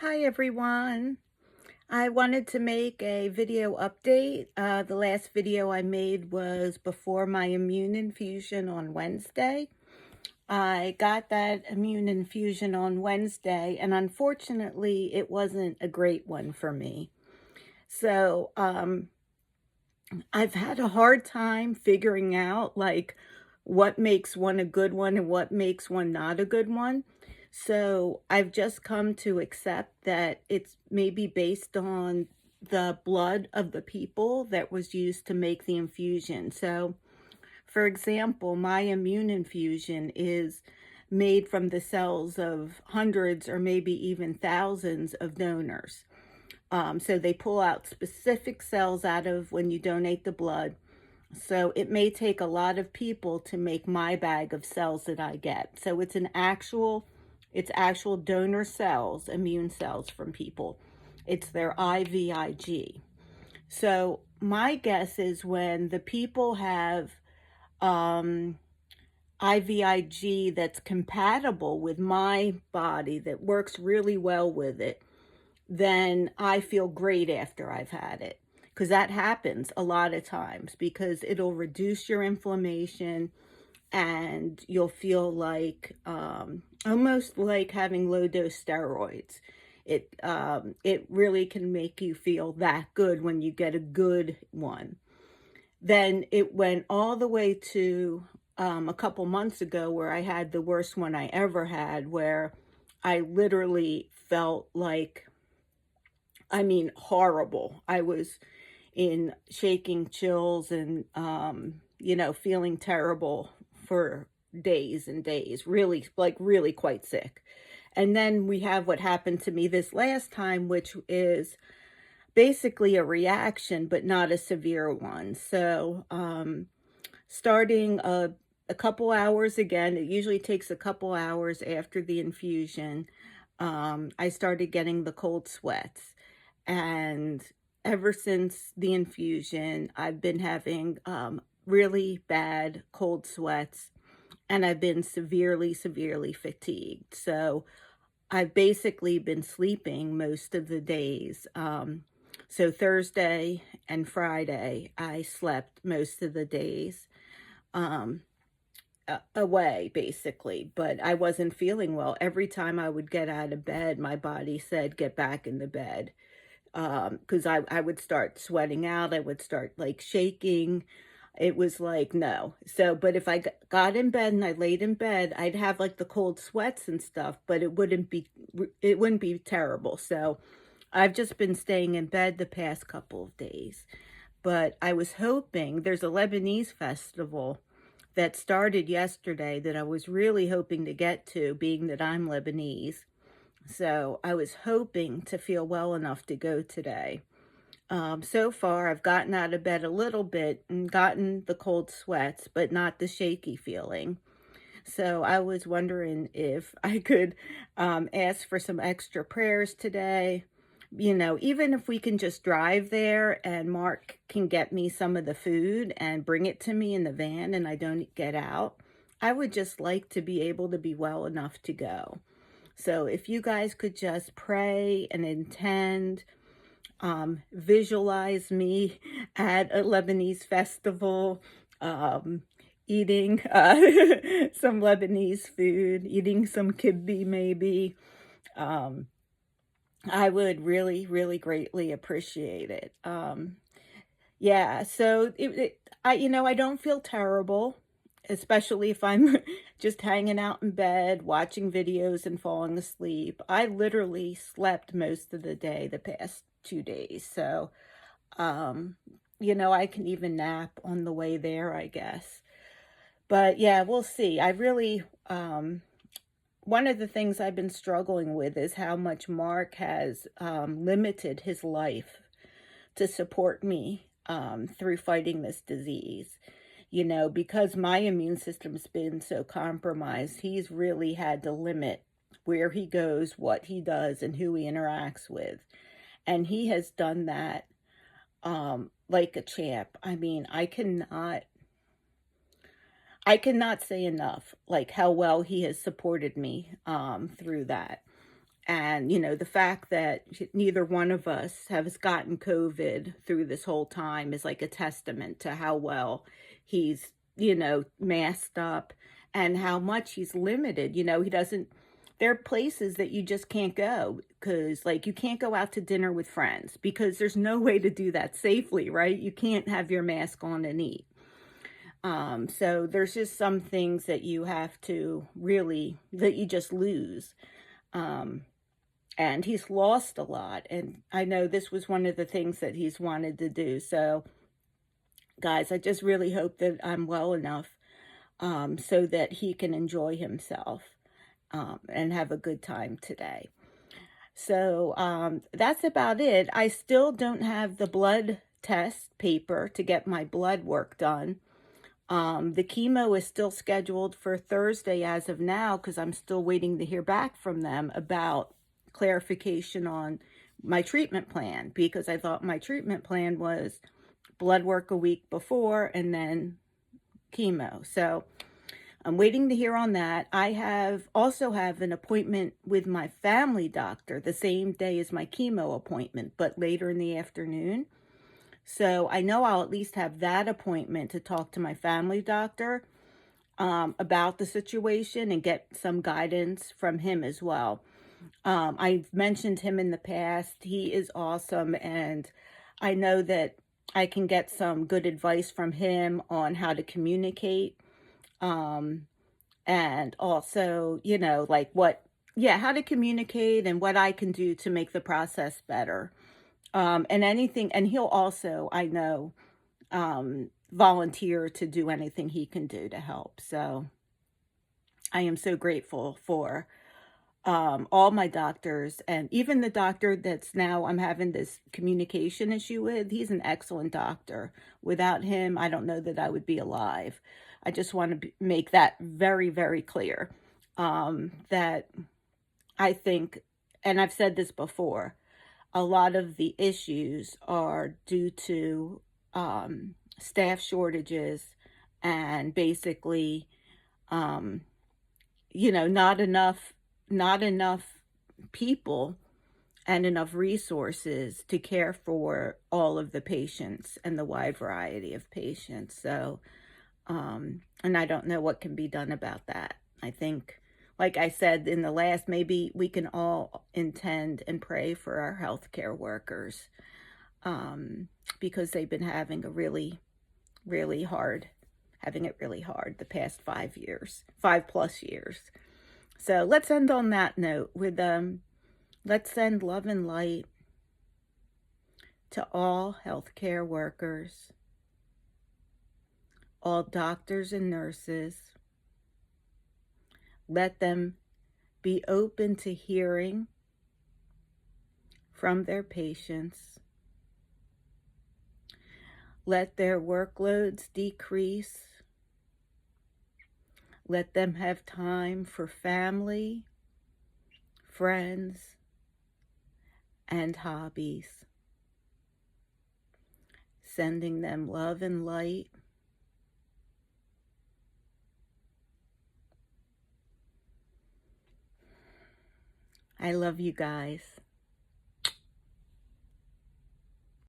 Hi everyone. I wanted to make a video update. The last video I made was before my immune infusion on Wednesday. I got that immune infusion on Wednesday, and unfortunately, it wasn't a great one for me. So, I've had a hard time figuring out what makes one a good one and what makes one not a good one. So I've just come to accept that it's maybe based on the blood of the people that was used to make the infusion. So, for example, my immune infusion is made from the cells of hundreds or maybe even thousands of donors. So they pull out specific cells out of when you donate the blood. So it may take a lot of people to make my bag of cells that I get. So it's actual donor cells, immune cells from people. It's their IVIG. So my guess is when the people have IVIG that's compatible with my body, that works really well with it, then I feel great after I've had it. Because that happens a lot of times because it'll reduce your inflammation and you'll feel like almost like having low dose steroids. It really can make you feel that good when you get a good one. Then it went all the way to a couple months ago where I had the worst one I ever had, where I literally felt like, I mean, horrible. I was in shaking chills and, feeling terrible for days and days, really, like really quite sick. And then we have what happened to me this last time, which is basically a reaction, but not a severe one. So, starting a couple hours again, it usually takes a couple hours after the infusion, I started getting the cold sweats. And ever since the infusion, I've been having really bad cold sweats, and I've been severely, severely fatigued. So I've basically been sleeping most of the days. So Thursday and Friday, I slept most of the days um, away, basically, but I wasn't feeling well. Every time I would get out of bed, my body said, get back in the bed. Because I would start sweating out, I would start like shaking. It was like, no. So, but if I got in bed and I laid in bed, I'd have like the cold sweats and stuff, but it wouldn't be terrible. So I've just been staying in bed the past couple of days. But I was hoping, there's a Lebanese festival that started yesterday that I was really hoping to get to, being that I'm Lebanese. So I was hoping to feel well enough to go today. So far, I've gotten out of bed a little bit and gotten the cold sweats, but not the shaky feeling. So I was wondering if I could ask for some extra prayers today. Even if we can just drive there and Mark can get me some of the food and bring it to me in the van and I don't get out, I would just like to be able to be well enough to go. So if you guys could just pray and intend, visualize me at a Lebanese festival, eating some Lebanese food, eating some kibbeh maybe, um, I would really, really greatly appreciate it. Yeah, so I don't feel terrible, especially if I'm just hanging out in bed, watching videos and falling asleep. I literally slept most of the day the past 2 days. So, um, I can even nap on the way there, I guess. But yeah, we'll see. One of the things I've been struggling with is how much Mark has limited his life to support me through fighting this disease. Because my immune system's been so compromised, he's really had to limit where he goes, what he does, and who he interacts with. And he has done that like a champ. I mean, I cannot say enough, like how well he has supported me through that. And, the fact that neither one of us has gotten COVID through this whole time is like a testament to how well he's, masked up and how much he's limited. He doesn't, there are places that you just can't go because, like, you can't go out to dinner with friends because there's no way to do that safely, right? You can't have your mask on and eat. So there's just some things that you have to really, that you just lose. Um, and he's lost a lot. And I know this was one of the things that he's wanted to do. So, guys, I just really hope that I'm well enough so that he can enjoy himself and have a good time today. So that's about it. I still don't have the blood test paper to get my blood work done. The chemo is still scheduled for Thursday as of now because I'm still waiting to hear back from them about clarification on my treatment plan, because I thought my treatment plan was blood work a week before and then chemo. So I'm waiting to hear on that. I also have an appointment with my family doctor the same day as my chemo appointment, but later in the afternoon. So I know I'll at least have that appointment to talk to my family doctor about the situation and get some guidance from him as well. I've mentioned him in the past. He is awesome, and I know that I can get some good advice from him on how to communicate. And also, how to communicate and what I can do to make the process better. And he'll also, I know, volunteer to do anything he can do to help. So I am so grateful for all my doctors, and even the doctor that's now I'm having this communication issue with. He's an excellent doctor. Without him, I don't know that I would be alive. I just want to make that very, very clear, that I think, and I've said this before, a lot of the issues are due to staff shortages and basically, not enough people and enough resources to care for all of the patients and the wide variety of patients. So, and I don't know what can be done about that. I think, like I said in the last, maybe we can all intend and pray for our healthcare workers, because they've been having having it really hard the past 5 years, 5+ years. So let's end on that note with let's send love and light to all healthcare workers, all doctors and nurses. Let them be open to hearing from their patients. Let their workloads decrease. Let them have time for family, friends, and hobbies. Sending them love and light. I love you guys.